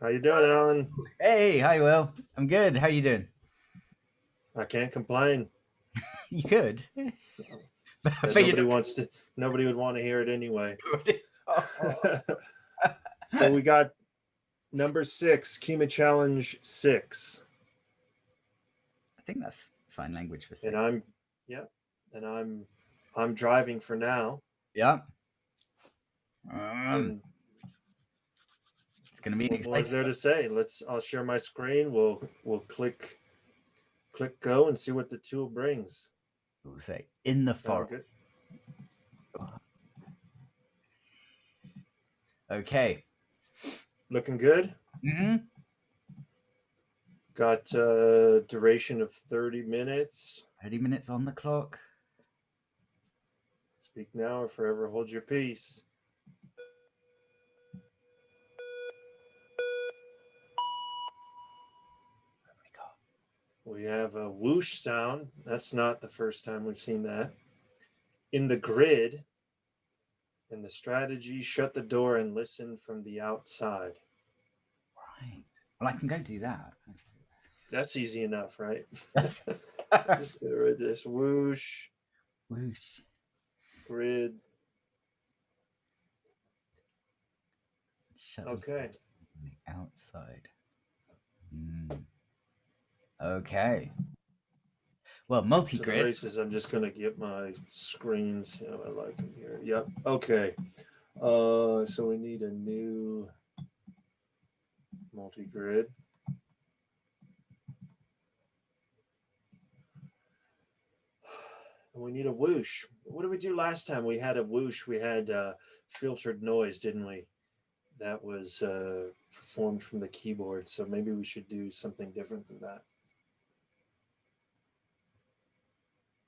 How you doing, Alan? Hey, hi, Will. I'm good. How you doing? I can't complain, You good? but But you nobody would want to hear it anyway. don't. Oh, So we got number 6, Kyma Challenge 6. I think that's sign language for And six. I'm yeah, and I'm driving for now. Yeah. And It's going to be an what more is exciting there one. to say? I'll share my screen. We'll click go and see what the tool brings. We'll say in the Sound good? forest. Okay. Looking good? Mm-hmm. Got a duration of 30 minutes. 30 minutes on the clock. Speak now or forever hold your peace. We have a whoosh sound. That's not the first time we've seen that. In the grid, in the strategy, shut the door and listen from the outside. Right. Well, I can go do that. That's easy enough, right? That's Just get rid of this whoosh, whoosh. grid. Shut the door Okay. on the outside. Okay. Well, To the multi-grid. races, I'm just going to get my screens. I like them here. Yep. Okay. So we need a new multi-grid. We need a whoosh. What did we do last time? We had a whoosh. We had filtered noise, didn't we? That was performed from the keyboard. So maybe we should do something different than that.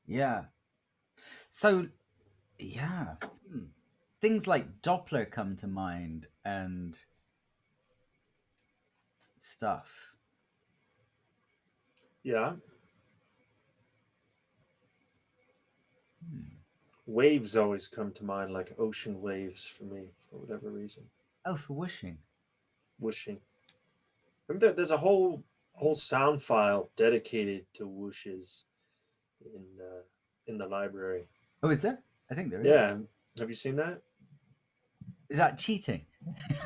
Yeah. So, yeah. Things like Doppler come to mind and stuff. Yeah. Waves always come to mind, like ocean waves for me, for whatever reason. Oh, for whooshing. Whooshing. Remember, there's a whole sound file dedicated to whooshes in the library. Oh, is there? I think there is. Yeah. Have you seen that? Is that cheating?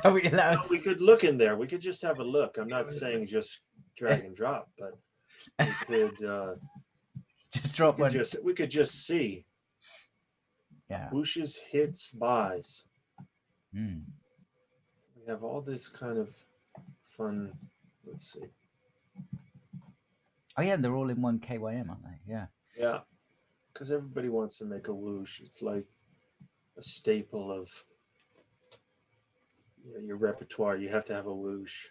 Are we allowed Well, we could look in there. We could just have a look. I'm not saying just drag and drop, but we could just drop one? we could just see Yeah. whooshes, hits, buys. Mm. We have all this kind of fun. Let's see. Oh, yeah, they're all in one KYM, aren't they? Yeah. Yeah, because everybody wants to make a whoosh. It's like a staple of your repertoire. You have to have a whoosh.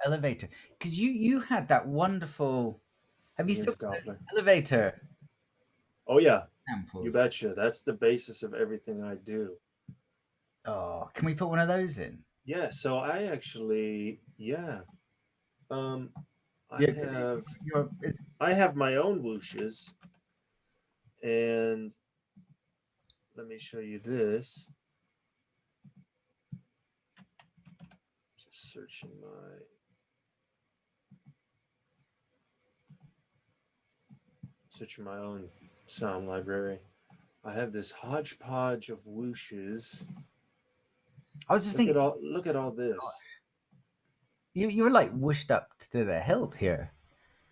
Elevator. Because you had that wonderful. Have you still got those elevator Oh yeah, samples? you betcha. That's the basis of everything I do. Oh, can we put one of those in? Yeah. So I actually, yeah. Yeah, I have my own whooshes, and let me show you this. Just searching my own sound library. I have this hodgepodge of whooshes. I was just thinking. Look at all this. You were like whooshed up to the hilt here.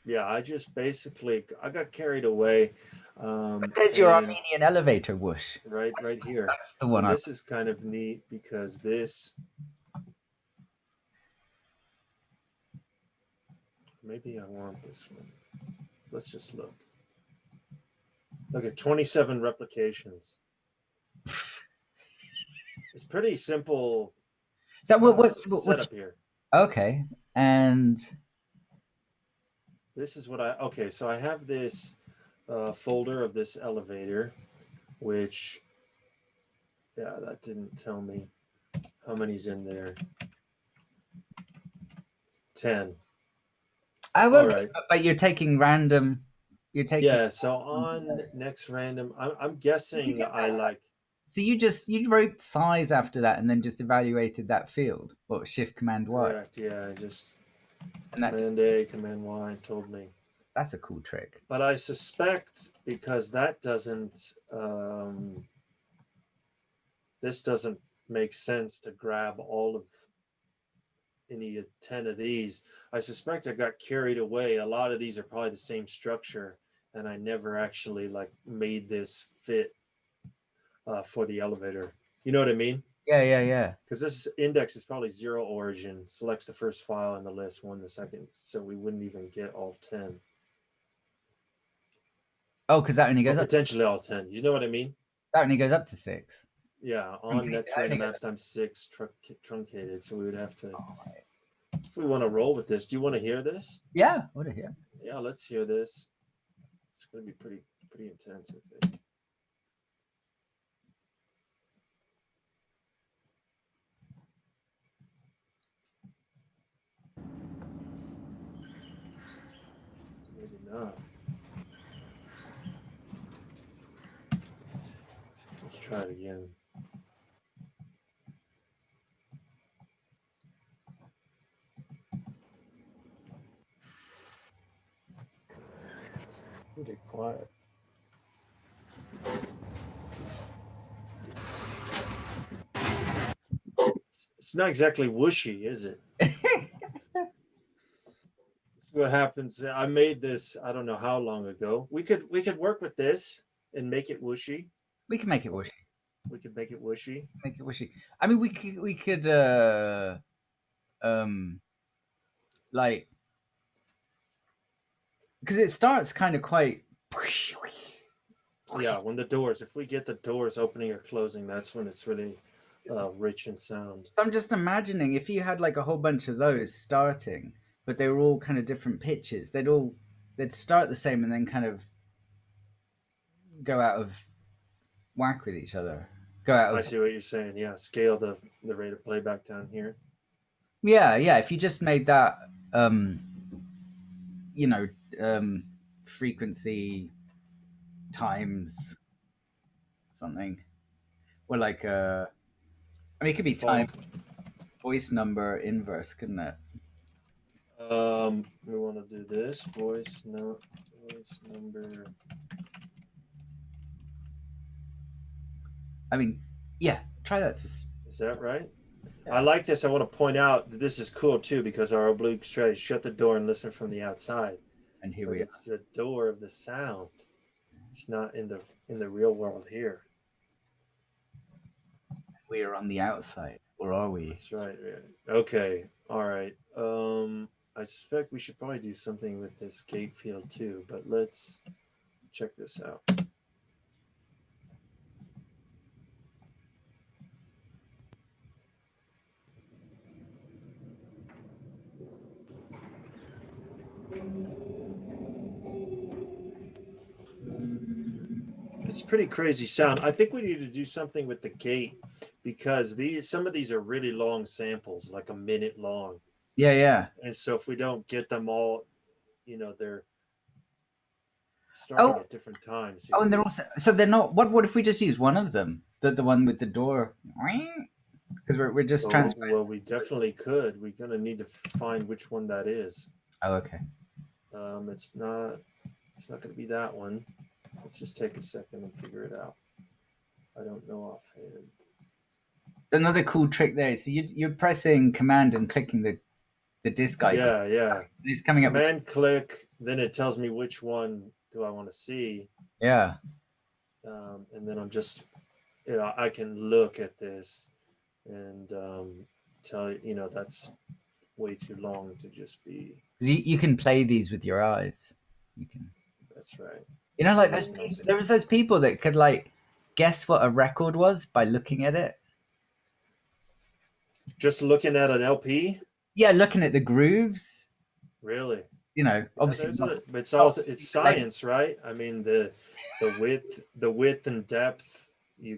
Yeah, I just basically I got carried away. But there's your Armenian elevator whoosh. Right here. That's the one. And this is kind of neat because this. Maybe I want this one. Let's just look. Look at 27 replications. It's pretty simple. Is that what's setup here? Okay, and this is what okay. So I have this folder of this elevator, which, yeah, that didn't tell me how many's in there. 10. I will. All right. But you're taking random. You're taking. Yeah. So on next random, I'm guessing I like. So you wrote size after that and then just evaluated that field, or Shift Command Y. Correct. Yeah, I just And that Command A, Command Y told me. that's a cool trick. But I suspect because that doesn't, this doesn't make sense to grab all of any 10 of these. I suspect I got carried away. A lot of these are probably the same structure, and I never actually like made this fit for the elevator. You know what I mean? Yeah. Because this index is probably 0 origin, selects the first file in the list, 1 the second, so we wouldn't even get all 10. Oh, because that only Or goes up. potentially all 10. You know what I mean? That only goes up to 6. Yeah, on next random maps times 6 truncated, so we would have to. If we want to roll with this, do you want to hear this? Yeah, what a hear. Yeah, let's hear this. It's going to be pretty intense, I think. Maybe not. Let's try it again. Pretty quiet. It's not exactly whooshy, is it? What happens. I made this, I don't know how long ago. We could work with this and make it whooshy. We can make it whooshy. We could make it whooshy. Make it whooshy. I mean, we could like, because it starts kind of quite. Yeah, when the doors, if we get the doors opening or closing, that's when it's really rich in sound. So I'm just imagining if you had like a whole bunch of those starting, but they were all kind of different pitches. They'd start the same and then kind of go out of whack with each other. Go out of. I see what you're saying. Yeah, scale the rate of playback down here. Yeah. If you just made that, you know, frequency times something, or like I mean, it could be time voice number inverse, couldn't it? We want to do this voice number. I mean, yeah, try that. Is that right? Yeah. I like this. I want to point out that this is cool too because our oblique strategy: shut the door and listen from the outside. And here but we are. It's the door of the sound. It's not in the real world here. We are on the outside, or are we? That's right. Okay. All right. I suspect we should probably do something with this gate field too, but let's check this out. It's pretty crazy sound. I think we need to do something with the gate because some of these are really long samples, like a minute long. Yeah. And so if we don't get them all, they're starting at different times here. Oh, and they're also they're not. What if we just use one of them? The one with the door, because we're just transposing. Well, we definitely could. We're gonna need to find which one that is. Oh, okay. It's not gonna be that one. Let's just take a second and figure it out. I don't know offhand. Another cool trick there. So you're pressing Command and clicking the disk icon. Yeah. It's coming up. Command click, then it tells me which one do I want to see. Yeah. And then I'm just, I can look at this and tell you, that's way too long to just be. You can play these with your eyes. You can. That's right. Like those people, there was those people that could like guess what a record was by looking at it. Just looking at an LP? Yeah, looking at the grooves. Really? Obviously, it's science, right? I mean, the width and depth. You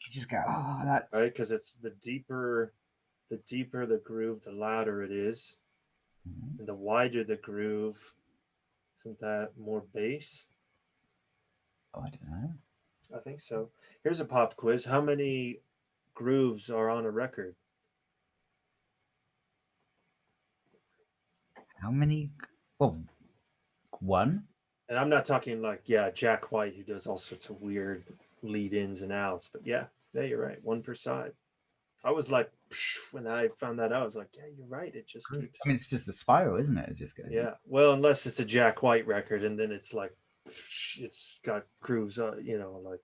just go, oh, that's right, because it's the deeper the groove, the louder it is, and the wider the groove. Isn't that more bass? Oh, I don't know. I think so. Here's a pop quiz. How many grooves are on a record? How many? Well, one. And I'm not talking like, yeah, Jack White, who does all sorts of weird lead ins and outs. But yeah, you're right. One per side. I was like, when I found that out, I was like, yeah, you're right. It just keeps. I mean, it's just a spiral, isn't it? It just goes. Yeah. Well, unless it's a Jack White record, and then it's like, it's got grooves, like.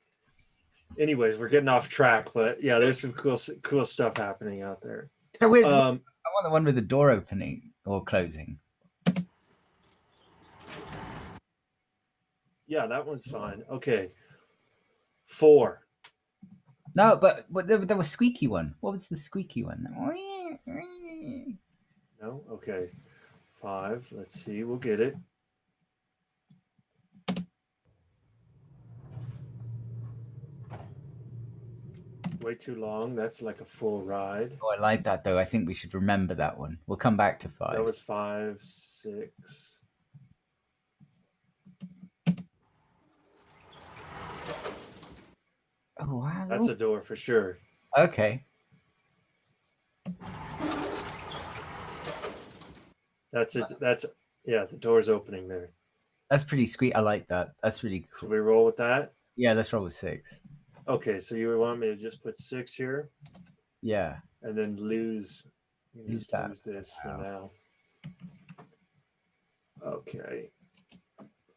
Anyways, we're getting off track, but yeah, there's some cool stuff happening out there. So where's I want the one with the door opening or closing. Yeah, that one's fine. Okay. 4. No, but there was squeaky one. What was the squeaky one? No? Okay. 5. Let's see. We'll get it. Way too long. That's like a full ride. Oh, I like that, though. I think we should remember that one. We'll come back to 5. That was 5, 6. Oh, wow. That's a door for sure. Okay. That's it. The door's opening there. That's pretty sweet. I like that. That's really cool. Should we roll with that? Yeah, let's roll with 6. Okay, so you want me to just put 6 here? Yeah. And then lose this for now. Okay.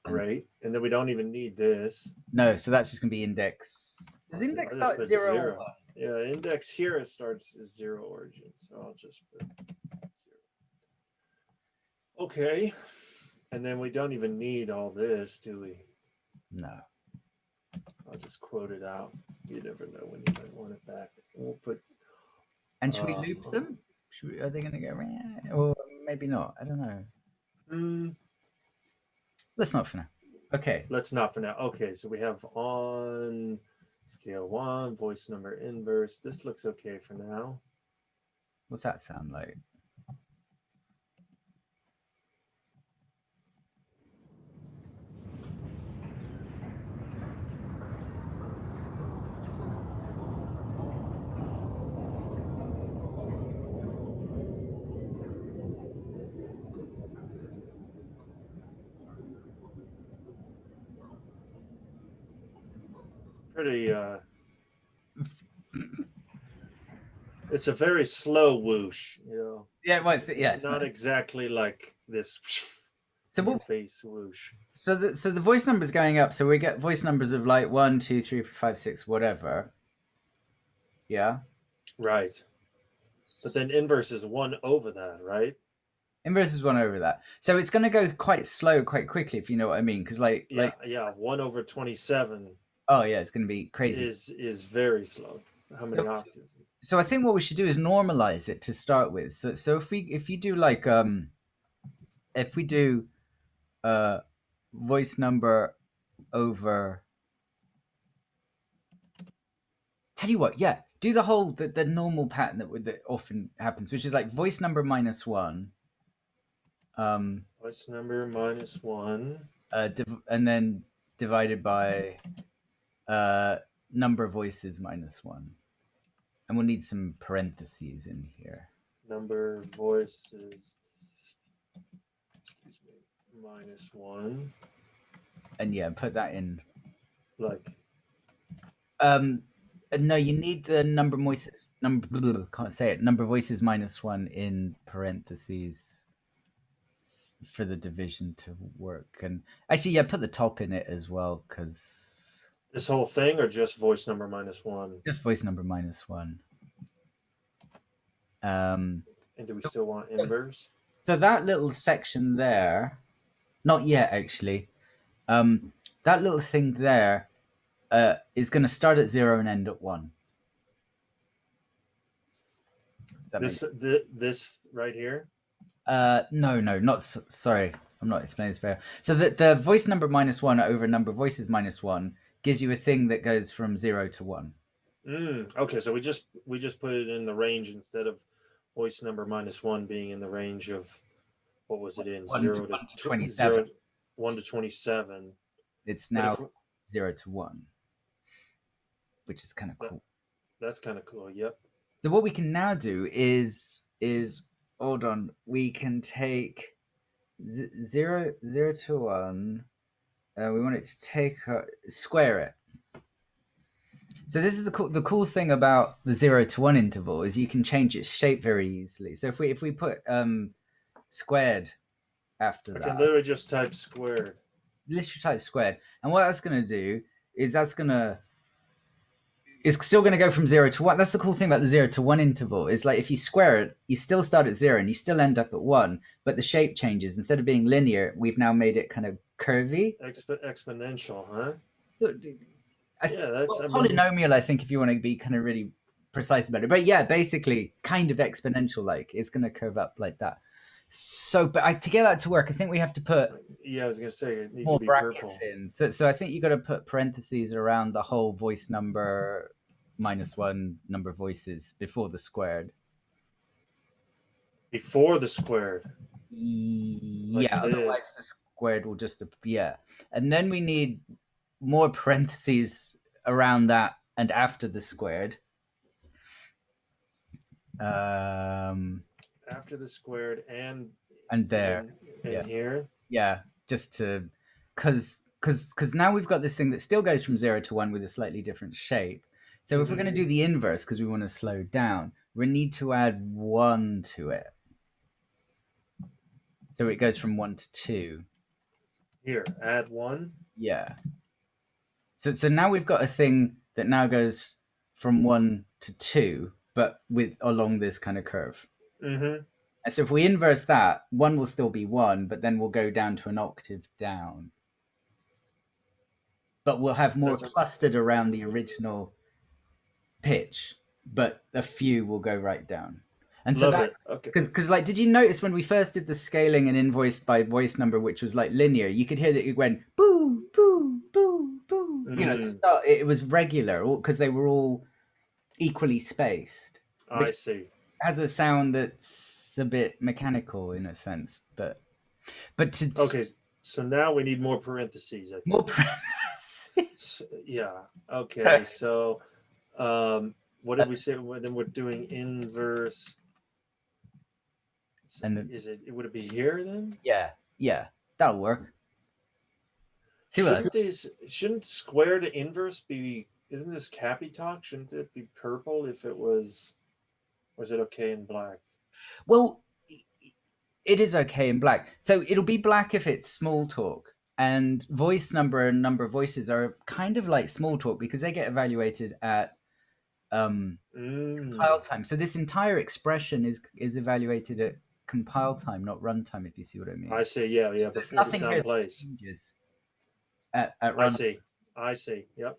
Great. And then we don't even need this. No, so that's just going to be index. Does index start at 0? Yeah, index here it starts as 0 origin. So I'll just put 0. Okay. And then we don't even need all this, do we? No. I'll just quote it out. You never know when you might want it back. We'll put. And should we loop them? Are they going to go around? Or maybe not. I don't know. Let's not for now. Okay. Let's not for now. Okay, so we have on scale 1, voice number inverse. This looks okay for now. What's that sound like? Pretty it's a very slow whoosh, Yeah, well, it's not exactly like this face whoosh. So the voice number is going up, so we get voice numbers of like 1, 2, 3, 4, 5, 6, whatever. Yeah. Right. But then inverse is 1 over that, right? Inverse is 1 over that. So it's going to go quite slow, quite quickly, if you know what I mean. Because 1 over 27. Oh yeah, it's going to be crazy. Is very slow. How many octaves? So I think what we should do is normalize it to start with. So if you do like if we do voice number over. Tell you what, yeah, do the whole the normal pattern that often happens, which is like voice number minus 1. Voice number minus 1. And then divided by number of voices minus 1. And we'll need some parentheses in here. Number of voices, minus 1. And yeah, put that in. Like. No, you need the number of voices. Can't say it. Number of voices minus 1 in parentheses for the division to work. And actually, yeah, put the top in it as well, because this whole thing, or just voice number minus 1? Just voice number minus 1. And do we still want inverse? So that little section there, not yet actually. That little thing there is going to start at 0 and end at 1. This right here? No, not sorry. I'm not explaining this very well. So the voice number minus 1 over number of voices minus 1 gives you a thing that goes from 0 to 1. Okay, so we just put it in the range instead of voice number minus 1 being in the range of, what was it in? 0 to 27. 1 to 27. It's now 0 to 1. which is kind of cool. That's kind of cool. Yep. So what we can now do is hold on. We can take 0 to 1. We want it to take square it. So this is the cool thing about the 0 to 1 interval is you can change its shape very easily. So if we put squared after that, I can literally just type squared. Literally type squared, and what that's going to do is it's still going to go from 0 to 1. That's the cool thing about the 0 to 1 interval is like if you square it, you still start at 0 and you still end up at 1, but the shape changes. Instead of being linear, we've now made it kind of curvy. Exponential, huh? So, polynomial, I think, if you want to be kind of really precise about it. But yeah, basically kind of exponential like. It's going to curve up like that. So, but to get that to work, I think we have to put I was going to say it needs more to be brackets purple. in. So I think you got to put parentheses around the whole voice number -1 number of voices before the squared. Before the squared. Yeah, otherwise the squared will just appear. And then we need more parentheses around that and after the squared. After the squared and there and here. Yeah, just to because now we've got this thing that still goes from 0 to 1 with a slightly different shape. So if we're going to do the inverse because we want to slow down, we need to add 1 to it. So it goes from 1 to 2. Here, add 1. Yeah. So now we've got a thing that now goes from 1 to 2, but with along this kind of curve. Mm-hmm. And so if we inverse that, 1 will still be 1, but then we'll go down to an octave down. But we'll have more clustered around the original pitch, but a few will go right down. And so that, because like, did you notice when we first did the scaling and invoice by voice number, which was like linear, you could hear that it went boo, boo, boo, boo. You know, it was regular because they were all equally spaced. I see. Has a sound that's a bit mechanical in a sense, but to okay. So now we need more parentheses. I think. More parentheses. Yeah. Okay. So, what did we say? Then we're doing inverse. And would it be here then? Yeah, that'll work. Shouldn't square to inverse be? Isn't this Cappy talk? Shouldn't it be purple if it was? Or is it okay in black? Well, it is okay in black. So it'll be black if it's Smalltalk, and voice number and number of voices are kind of like Smalltalk because they get evaluated at compile time. So this entire expression is evaluated at compile time, not runtime. If you see what I mean. I see. Yeah. So there's nothing the sound plays. At runtime. I see. Yep.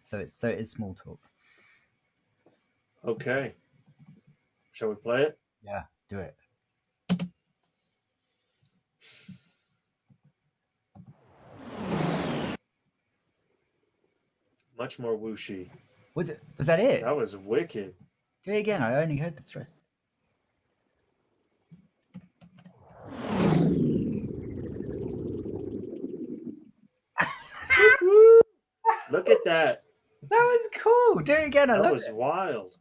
So it is Smalltalk. Okay. Shall we play it? Yeah, do it. Much more whooshy. Was that it? That was wicked. Do it again. I only heard the first. Look at that. That was cool. Do it again. That was wild.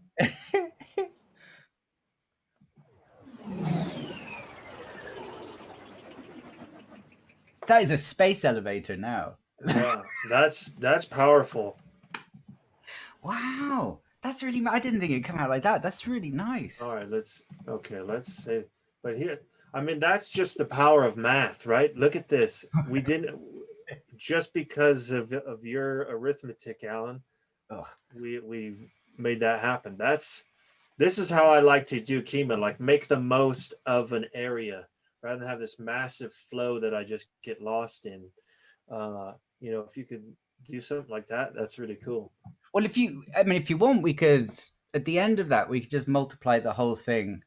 That is a space elevator now. Yeah, that's powerful. Wow, that's really. I didn't think it'd come out like that. That's really nice. All right, let's say. But here, I mean, that's just the power of math, right? Look at this. We didn't just because of your arithmetic, Alan. We made that happen. This is how I like to do Kyma. Like make the most of an area rather than have this massive flow that I just get lost in. If you could do something like that, that's really cool. Well, if you want, we could at the end of that we could just multiply the whole thing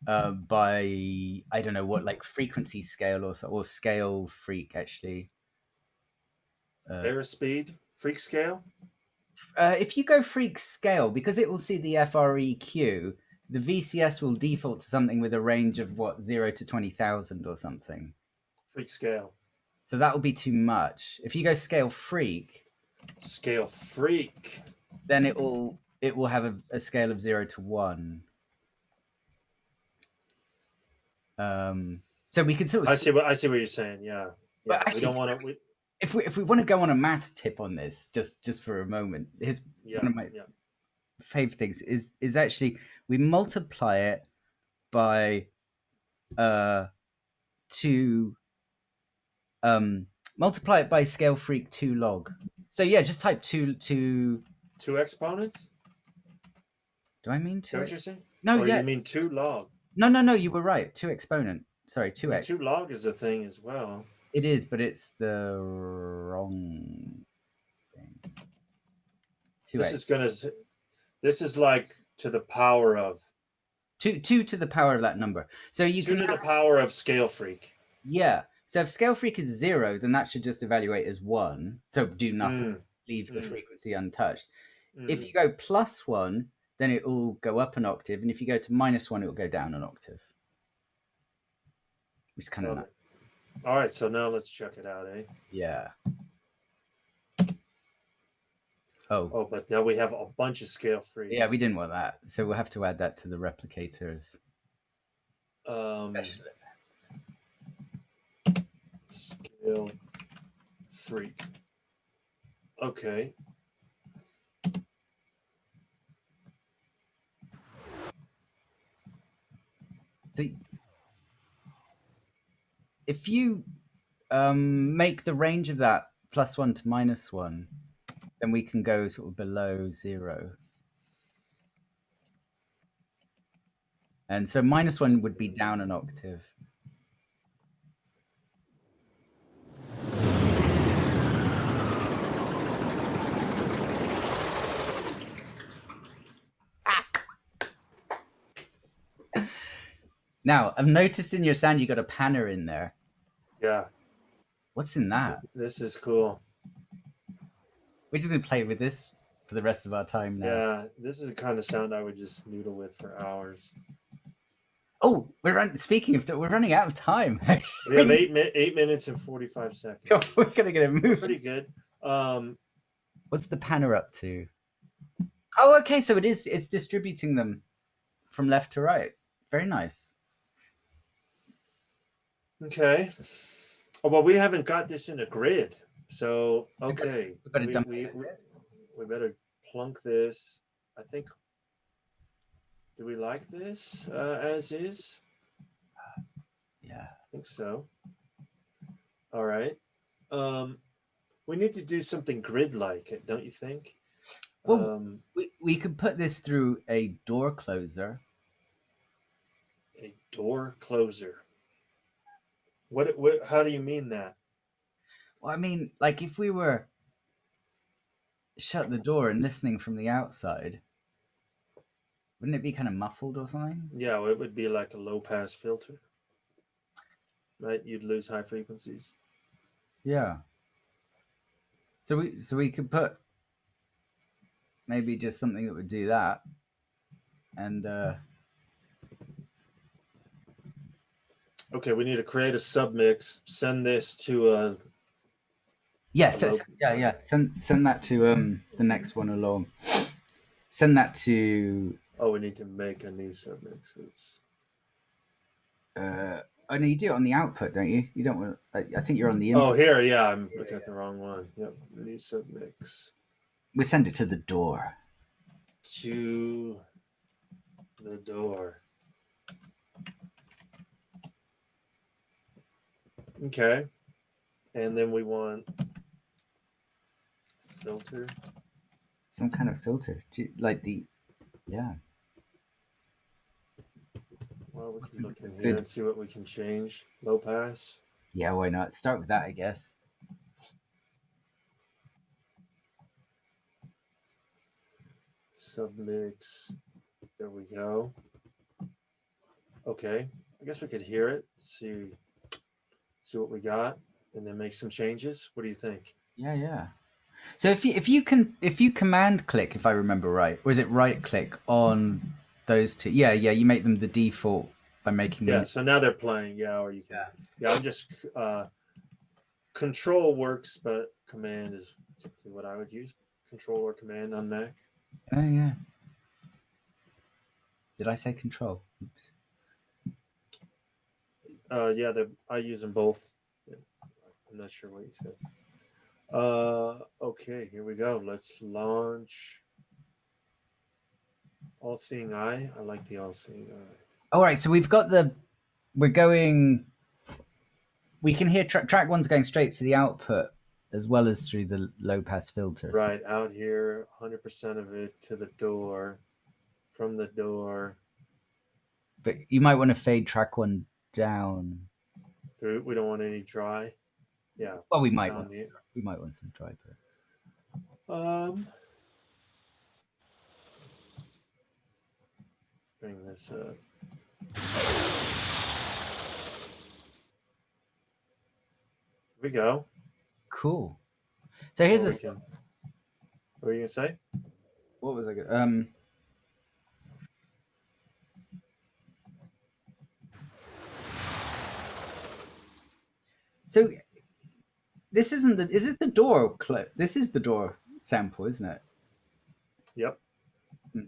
by I don't know what, like frequency scale or scale freak actually. Airspeed freak scale. If you go freak scale, because it will see the FREQ, the VCS will default to something with a range of 0 to 20,000 or something. Freak scale. So that will be too much. If you go scale freak. Scale freak. then it will have a scale of 0 to 1. So we can sort of I see what you're saying. Yeah. but Yeah. We actually, don't want to. if we want to go on a maths tip on this, just for a moment, here's Yeah. one of my Yeah. favorite things is actually we multiply it by 2 multiply it by scale freak 2 log. So yeah, just type 2 2 exponents. do I mean Is that 2? what you're saying? No, Or yeah. you mean 2 log? No, you were right. 2 exponent. Sorry, I mean, 2x. 2 log is a thing as well. It is, but it's the wrong thing. 2x. This is like to the power of 2 to the power of that number. So you 2 can to the power of scale freak. yeah. So if scale freak is 0, then that should just evaluate as 1. So do nothing, leave the frequency untouched. If you go +1, then it will go up an octave, and if you go to -1, it will go down an octave. Which is kind of nice. All right, so now let's check it out, eh? Yeah. Oh, but now we have a bunch of scale freaks. Yeah, we didn't want that, so we'll have to add that to the replicators. Special events. Scale freak. Okay. So if you make the range of that +1 to -1, then we can go sort of below 0. And so -1 would be down an octave. Now, I've noticed in your sound you got a panner in there. Yeah. What's in that? This is cool. We're just going to play with this for the rest of our time now. Yeah, this is the kind of sound I would just noodle with for hours. Oh, speaking of, we're running out of time. We have 8 minutes and 45 seconds. We're going to get a move. Pretty good. What's the panner up to? Oh, okay. So it's distributing them from left to right. Very nice. Okay. Oh, well, we haven't got this in a grid. So, okay. We've got to dump we better plunk this. I think. Do we like this as is? Yeah. I think so. All right. We need to do something grid-like, don't you think? Well, we could put this through a door closer. A door closer. What? How do you mean that? Well, I mean, like if we were shut the door and listening from the outside, wouldn't it be kind of muffled or something? Yeah, it would be like a low-pass filter, right? You'd lose high frequencies. Yeah. So we could put maybe just something that would do that, and okay, we need to create a submix. Send this to a. Yes, yeah. Send that to the next one along. Send that to. Oh, we need to make a new submix. Oops. Oh no, you do it on the output, don't you? You don't want. I think you're on the input. Oh, here, yeah, I'm looking at the wrong one. Yep, new submix. We send it to the door. To the door. Okay, and then we want filter. Some kind of filter, like the, yeah. Well, we can look in here and see what we can change. Low pass. Yeah, why not? Start with that, I guess. Submix. There we go. Okay, I guess we could hear it. See what we got, and then make some changes. What do you think? Yeah. So if you command click, if I remember right, or is it right click on those two? Yeah, you make them the default by making them. Yeah, so now they're playing. Yeah, or you can. Yeah, I'm just control works, but command is typically what I would use. Control or command on Mac. Oh yeah. Did I say control? Oops. Yeah, I use them both. I'm not sure what you said. Okay, here we go. Let's launch All Seeing Eye. I like the All Seeing Eye. All right, so we've got we're going. We can hear track one's going straight to the output as well as through the low pass filter. So. Right out here, 100% of it to the door, from the door. But you might want to fade track one down. We don't want any dry. Yeah, Well, down the. we might want some dry, but Bring this up. Here we go. cool. So here's What were you gonna say? what was I So this isn't the. Is it the door clip? This is the door sample, isn't it? Yep. Hmm.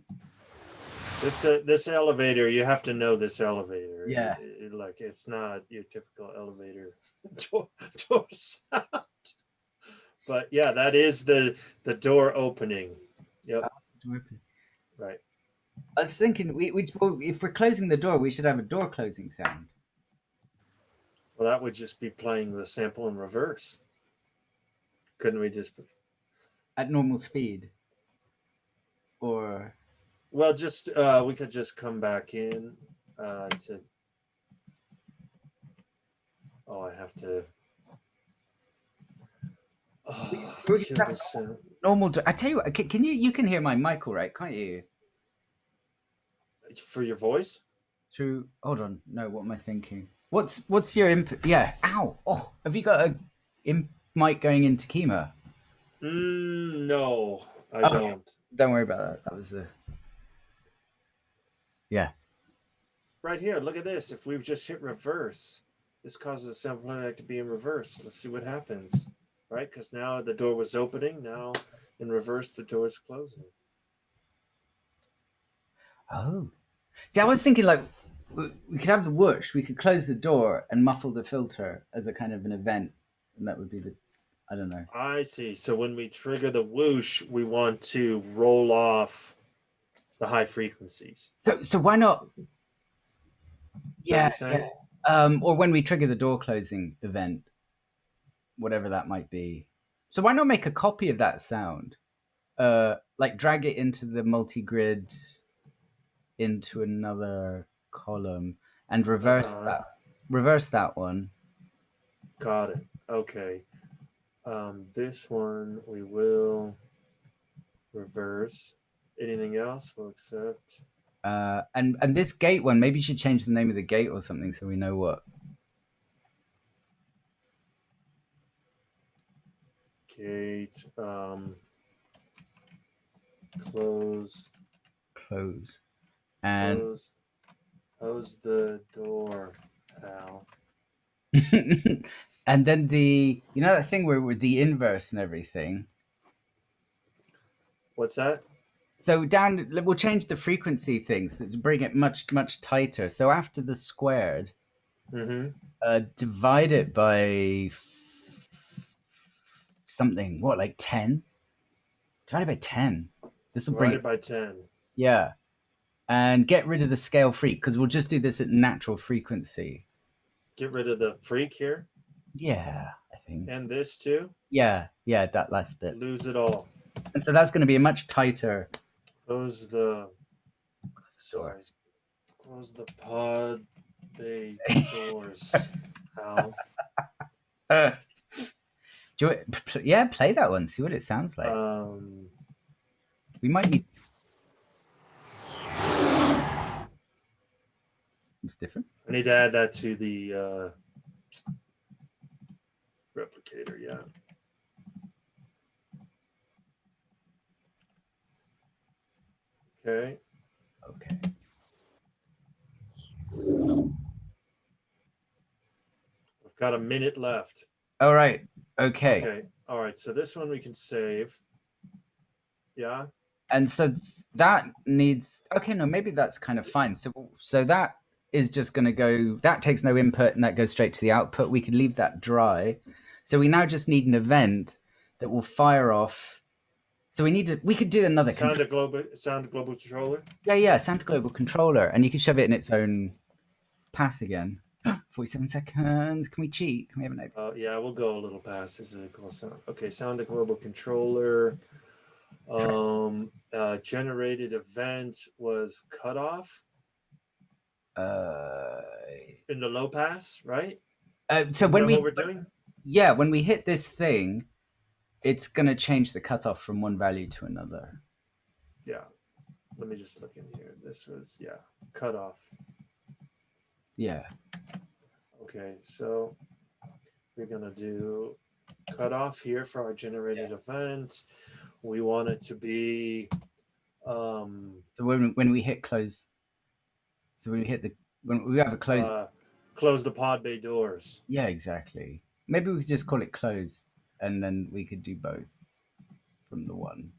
This elevator, you have to know this elevator. Yeah. Like it's not your typical elevator door sound. But yeah, that is the door opening. Yep. Right. I was thinking, if we're closing the door, we should have a door closing sound. Well, that would just be playing the sample in reverse. Couldn't we just? At normal speed, or Well, just we could just come back in to. Oh, I have to. Oh, kill this sound. normal. I tell you what, can you can hear my mic all right, can't you? For your voice? Through. Hold on. No, what am I thinking? What's your input? Yeah. Ow. Oh, have you got a mic going into Kyma? No, I Okay. don't. Don't worry about that. That was a. Yeah. Right here, look at this. If we've just hit reverse, this causes the sample playback to be in reverse. Let's see what happens. Right? Because now the door was opening. Now in reverse, the door is closing. Oh. See, I was thinking like we could have the whoosh. We could close the door and muffle the filter as a kind of an event, and that would be the. I don't know. I see. So when we trigger the whoosh, we want to roll off the high frequencies. So why not? Yeah. Yeah. Or when we trigger the door closing event, whatever that might be. So why not make a copy of that sound? Like drag it into the multi-grid into another column and reverse that one. Got it. Okay. This one we will reverse. Anything else we'll accept. And this gate one, maybe you should change the name of the gate or something so we know what. Gate. Close. And close the door, pal. and then that thing where with the inverse and everything. What's that? So we'll change the frequency things to bring it much tighter. So after the squared, divide it by something. What, like 10? Divide it by 10. This will bring it by 10. Yeah, and get rid of the scale freak because we'll just do this at natural frequency. Get rid of the freak here. Yeah, I think. And this too. Yeah, that last bit. Lose it all. And so that's going to be a much tighter. Close the door. Close the pod bay doors. How? Play that one. See what it sounds like. We might need. It's different. I need to add that to the replicator. Yeah. Okay. We've got a minute left. All right. Okay. All right. So this one we can save. Yeah. And so that needs, okay, no, maybe that's kind of fine. So that is just going to go, that takes no input and that goes straight to the output. We could leave that dry. So we now just need an event that will fire off. So we could do another sound a global controller. Yeah, Santa Global controller, and you can shove it in its own path again. 47 seconds. Can we cheat? Can we have an Yeah, we'll go a little past. This is a cool sound. Okay, sound a global controller. Generated event was cut off in the low pass, right? So Isn't when that we what we're doing? when we hit this thing, it's going to change the cutoff from one value to another. Yeah. Let me just look in here. This was, yeah, cut off. Yeah. Okay, so we're going to do cut off here for our generated event. We want it to be. So when we hit close, so when we have a close. Close the pod bay doors. Yeah, exactly. Maybe we could just call it close, and then we could do both from the one.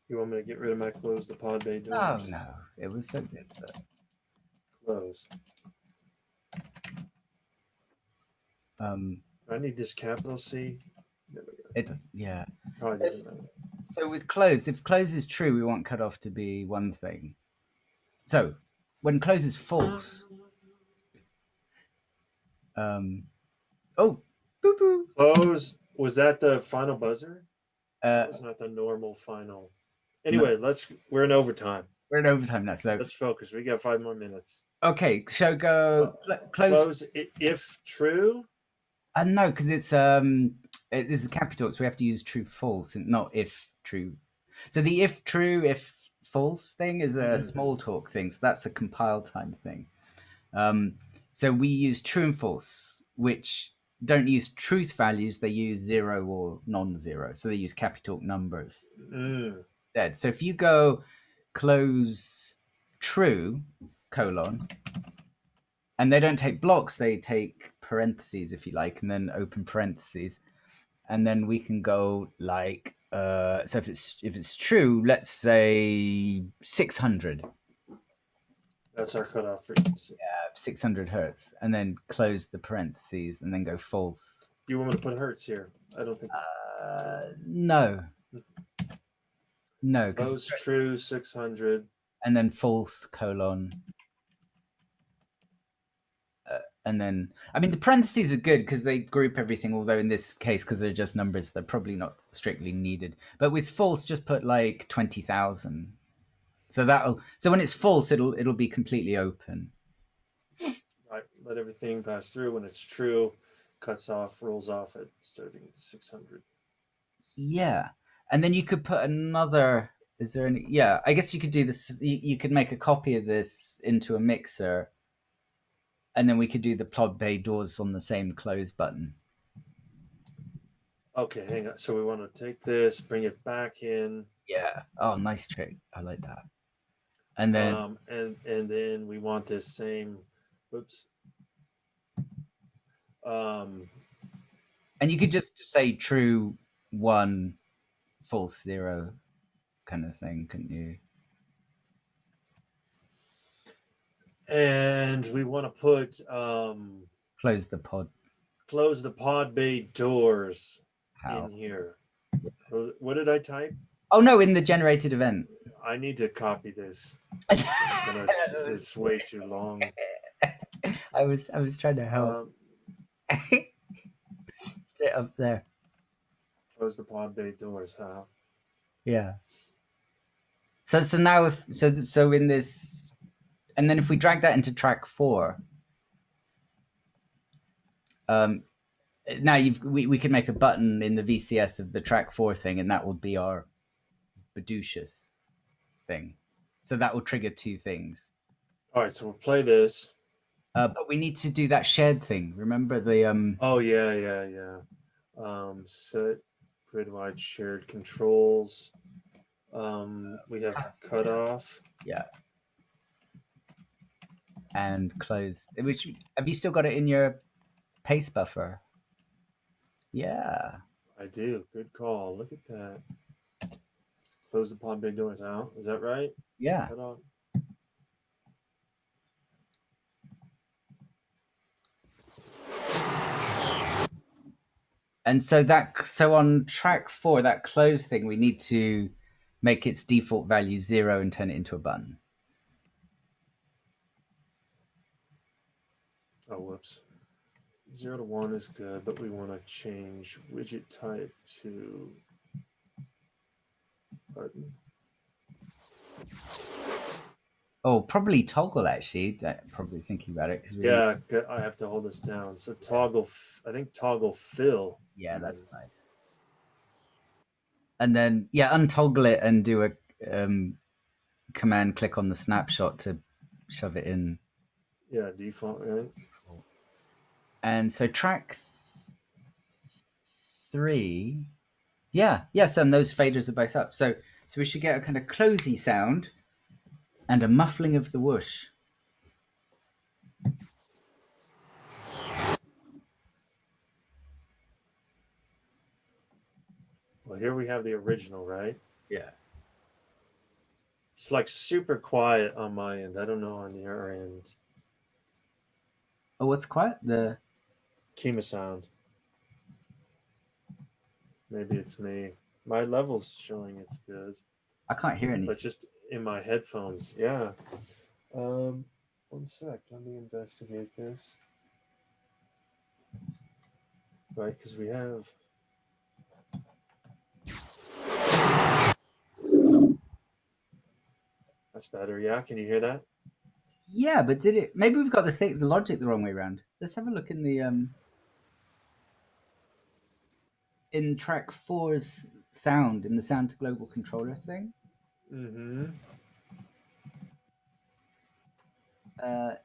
You want me to get rid of my close the pod bay doors? No, it was so good. But... Close. I need this capital C. There we go. It does, yeah. Probably doesn't matter. So with close, if close is true, we want cutoff to be one thing. So when close is false, oh, boo boo. Close. Was that the final buzzer? That was not the normal final. Anyway, no. We're in overtime. We're in overtime now, so let's focus. We got 5 more minutes. Okay, so go close if true. No, because it's this is capital, so we have to use true false and not if true. So the if true if false thing is a Smalltalk thing, so that's a compile time thing. So we use true and false, which don't use truth values; they use 0 or non-zero. So they use capital numbers. Dead. So if you go close true colon, and they don't take blocks; they take parentheses, if you like, and then open parentheses, and then we can go like so if it's true, let's say 600. That's our cutoff frequency. Yeah, 600 hertz, and then close the parentheses, and then go false. You want me to put hertz here? I don't think. No. No. Close true 600. And then false colon. And then, I mean, the parentheses are good because they group everything, although in this case, because they're just numbers, they're probably not strictly needed. But with false, just put like 20,000. So when it's false, it'll be completely open. Right. Let everything pass through. When it's true, cuts off, rolls off at starting 600. Yeah. And then you could put another, is there any, yeah, I guess you could do this. You could make a copy of this into a mixer. And then we could do the pod bay doors on the same close button. Okay, hang on. So we want to take this, bring it back in. Yeah. Oh, nice trick. I like that. And then and then we want this same. Whoops. And you could just say true 1, false 0, kind of thing, couldn't you? And we want to put close the pod bay doors in here. What did I type? Oh no, in the generated event. I need to copy this. It's way too long. I was trying to help. Put it up there. Close the pod bay doors, huh? Yeah. So now so in this, and then if we drag that into track 4, now we could make a button in the VCS of the track 4 thing, and that will be our Baducious thing. So that will trigger 2 things. All right, so we'll play this. But we need to do that shared thing. Remember the Oh yeah. Set grid-wide shared controls. We have cutoff. Yeah. And close. Which have you still got it in your pace buffer? Yeah. I do. Good call. Look at that. Close the pod bay doors out. Is that right? Yeah. Cut off. And so on track 4, that close thing, we need to make its default value 0 and turn it into a button. Oh, whoops. 0 to 1 is good, but we want to change widget type to button. Oh, probably toggle, actually. Probably thinking about it. Yeah, I have to hold this down. So toggle, I think toggle fill. Yeah, that's nice. And then, yeah, untoggle it and do a command click on the snapshot to shove it in. Yeah, default, right? And so track 3, yes, and those faders are both up. So we should get a kind of closey sound and a muffling of the whoosh. Well, here we have the original, right? Yeah. It's like super quiet on my end. I don't know on your end. Oh, what's quiet? The Kyma sound. Maybe it's me. My level's showing it's good. I can't hear anything. But just in my headphones, yeah. 1 sec. Let me investigate this. Right, because we have. That's better. Yeah, can you hear that? Yeah, but did it? Maybe we've got the logic the wrong way around. Let's have a look in the in track 4's sound, in the sound to global controller thing. Mm-hmm.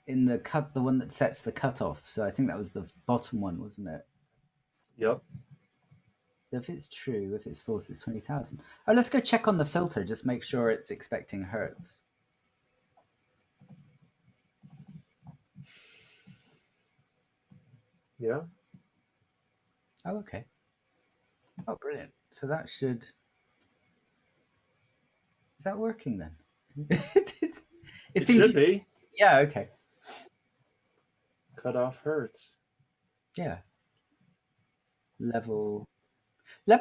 In the one that sets the cutoff. So I think that was the bottom one, wasn't it? Yep. So if it's true, if it's false, it's 20,000. Oh, let's go check on the filter. Just make sure it's expecting hertz. Yeah. Oh, okay. Oh, brilliant. So that should. Is that working then? It should be. Yeah, okay. Cut off hertz. Yeah. Level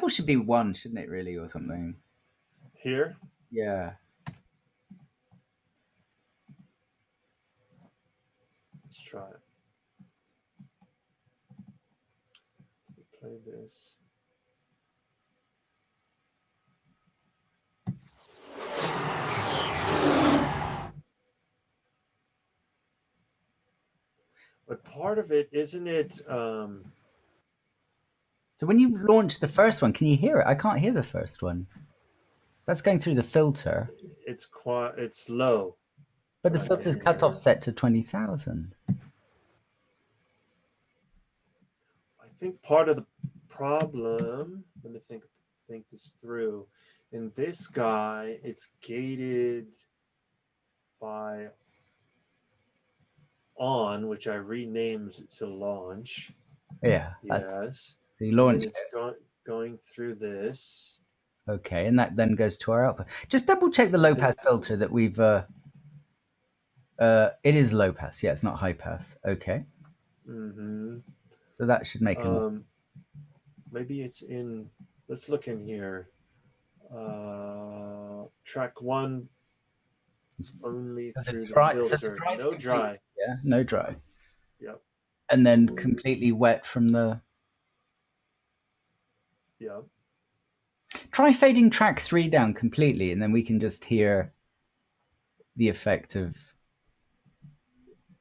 should be 1, shouldn't it, really, or something? Here? Yeah. Let's try it. Play this. But part of it, isn't it? So when you launch the first one, can you hear it? I can't hear the first one. That's going through the filter. It's low. But the filter's cutoff set to 20,000. I think part of the problem. Let me think this through. In this guy, it's gated by on, which I renamed to launch. Yeah. Yes. So you launch it's going through this. Okay, and that then goes to our output. Just double check the low pass filter that we've. It is low pass. Yeah, it's not high pass. Okay. Mm-hmm. So that should make it. Maybe it's in. Let's look in here. Track 1 only through the filter. So no dry. Yeah, no dry. Yep. And then completely wet from the. Yep. Try fading track 3 down completely, and then we can just hear the effect of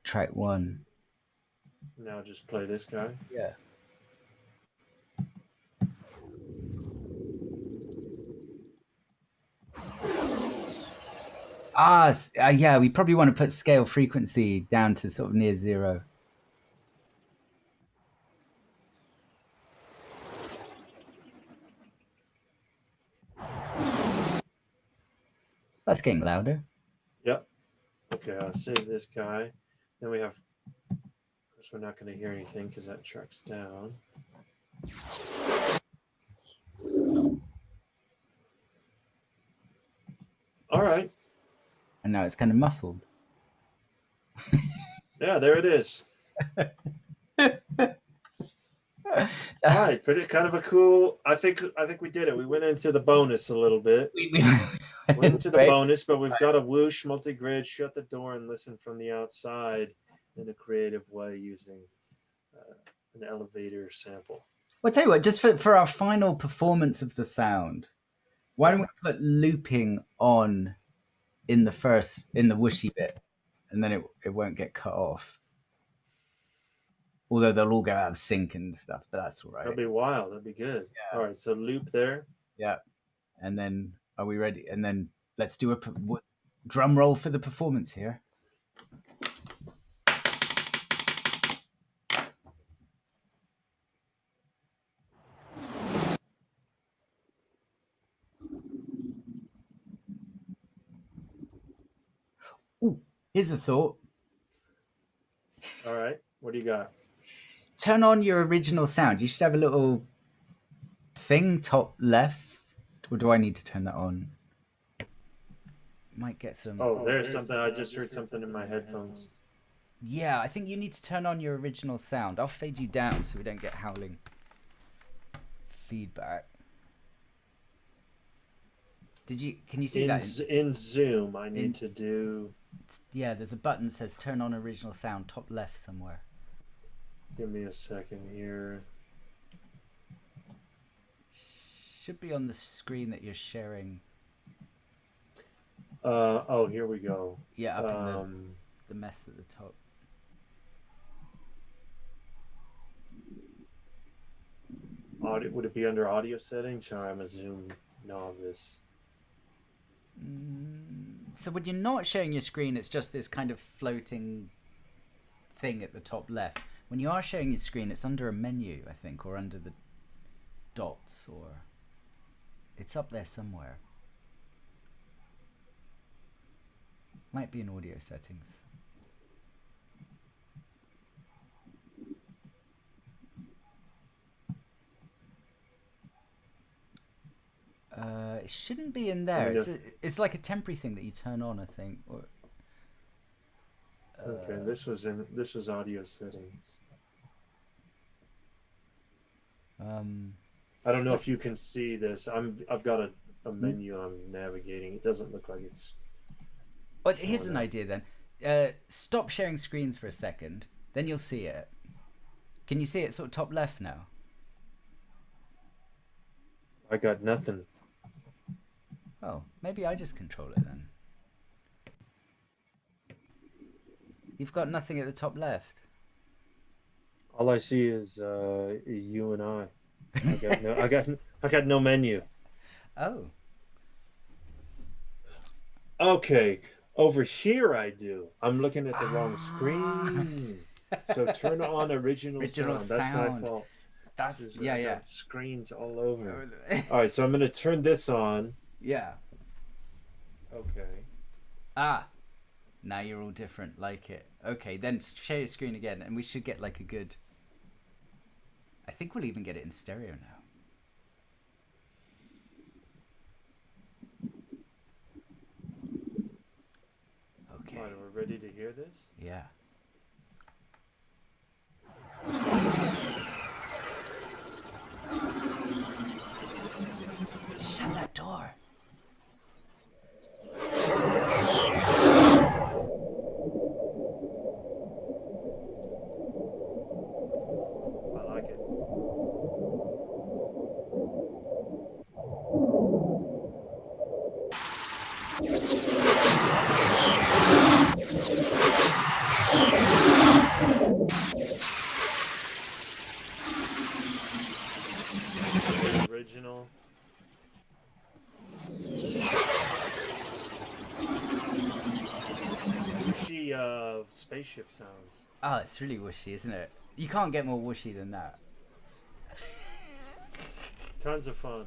track 1. Now just play this guy. Yeah. Yeah, we probably want to put scale frequency down to sort of near 0. That's getting louder. Yep. Okay, I'll save this guy. Then we have, of course, we're not going to hear anything because that track's down. All right. And now it's kind of muffled. Yeah, there it is. All right, pretty kind of a cool. I think we did it. We went into the bonus a little bit. we Went into the Right. bonus, but we've got a whoosh multi-grid. Shut the door and listen from the outside in a creative way using an elevator sample. Well, tell you what, just for our final performance of the sound, why don't we put looping on in the whooshy bit, and then it won't get cut off. Although they'll all go out of sync and stuff, but that's all right. That'd be wild. That'd be good. Yeah. All right, so loop there. Yeah. And then, are we ready? And then let's do a drum roll for the performance here. Ooh, here's a thought. All right, what do you got? Turn on your original sound. You should have a little thing top left. Or do I need to turn that on? Might get some. Oh, there's something. I just heard something in my headphones. Yeah, I think you need to turn on your original sound. I'll fade you down so we don't get howling feedback. Can you see that? In Zoom, I need to do... Yeah, there's a button that says turn on original sound, top left somewhere. Give me a second here. Should be on the screen that you're sharing. Oh, here we go. Yeah, up in the mess at the top. Audio, would it be under audio settings? Sorry, I'm a Zoom novice. So when you're not sharing your screen, it's just this kind of floating thing at the top left. When you are sharing your screen, it's under a menu, I think, or under the dots, or it's up there somewhere. Might be in audio settings. It shouldn't be in there. It's like a temporary thing that you turn on, I think. Or, okay, this was audio settings. I don't know if you can see this. I've got a menu I'm navigating. It doesn't look like it's... But here's an idea then. Stop sharing screens for a second, then you'll see it. Can you see it sort of top left now? I got nothing. Oh, maybe I just control it then. You've got nothing at the top left. All I see is you and I. I got no menu. Oh. Okay, over here I do. I'm looking at the wrong screen. So turn on original sound. That's my fault. That's yeah. Screens all over. All right, so I'm gonna turn this on. Yeah. Okay. Now you're all different. Like it. Okay, then share your screen again, and we should get like a good. I think we'll even get it in stereo now. Okay. All right, we're ready to hear this? Yeah. Shut that door. I like it. Original. Whooshy spaceship sounds. Oh, it's really whooshy, isn't it? You can't get more whooshy than that. Tons of fun.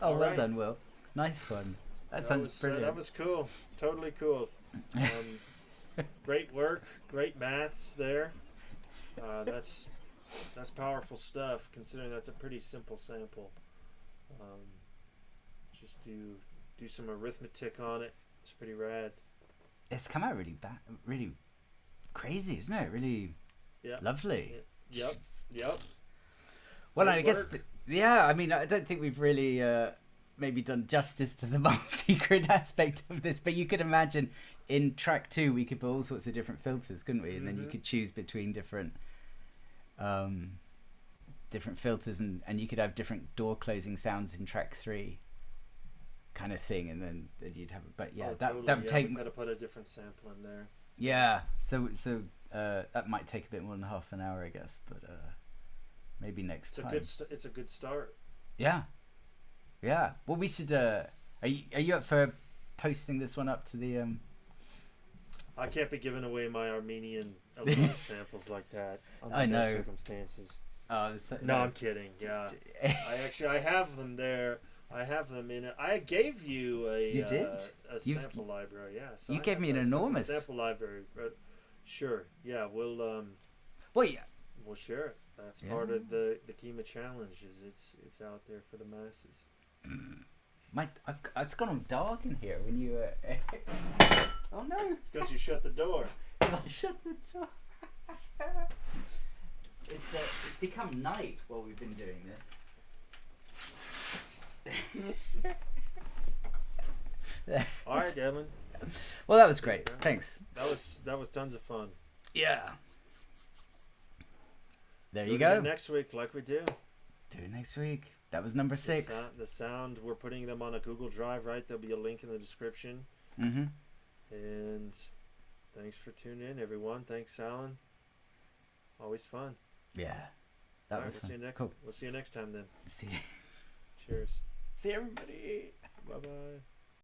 Oh, well done, Will. Nice one. That sounds brilliant. That was cool. Totally cool. Great work. Great maths there. That's powerful stuff, considering that's a pretty simple sample. Just do do some arithmetic on it. It's pretty rad. It's come out really crazy, isn't it? Really lovely. Yep. Well, I guess, I mean, I don't think we've really maybe done justice to the multi-grid aspect of this, but you could imagine in track 2 we could put all sorts of different filters, couldn't we? And then you could choose between different filters, and you could have different door closing sounds in track 3 kind of thing, and then you'd have, but that would take, we gotta put a different sample in there. So that might take a bit more than half an hour, I guess, but maybe next time. It's a good start. Yeah. Well, we should. Are you up for posting this one up to the? I can't be giving away my Armenian samples like that under those circumstances. No, I'm kidding. Yeah, I have them there. I have them in it. I gave you a sample library. Yeah, so you gave me an enormous sample library. But sure. Yeah, we'll we'll share it. That's part of the Kyma challenge. It's out there for the masses. It's gone all dark in here when you. Oh no! It's because you shut the door. I shut the door. It's become night while we've been doing this. All right, Devlin. Well, that was great. Thanks. That was tons of fun. Yeah. There you Do it go. again next week, like we do. Do it next week. That was number 6. The sound, we're putting them on a Google Drive, right? There'll be a link in the description. Mm-hmm. And thanks for tuning in, everyone. Thanks, Alan. Always fun. Yeah. That was fun. Cool. We'll see you next time then. See you. Cheers. See everybody. Bye-bye.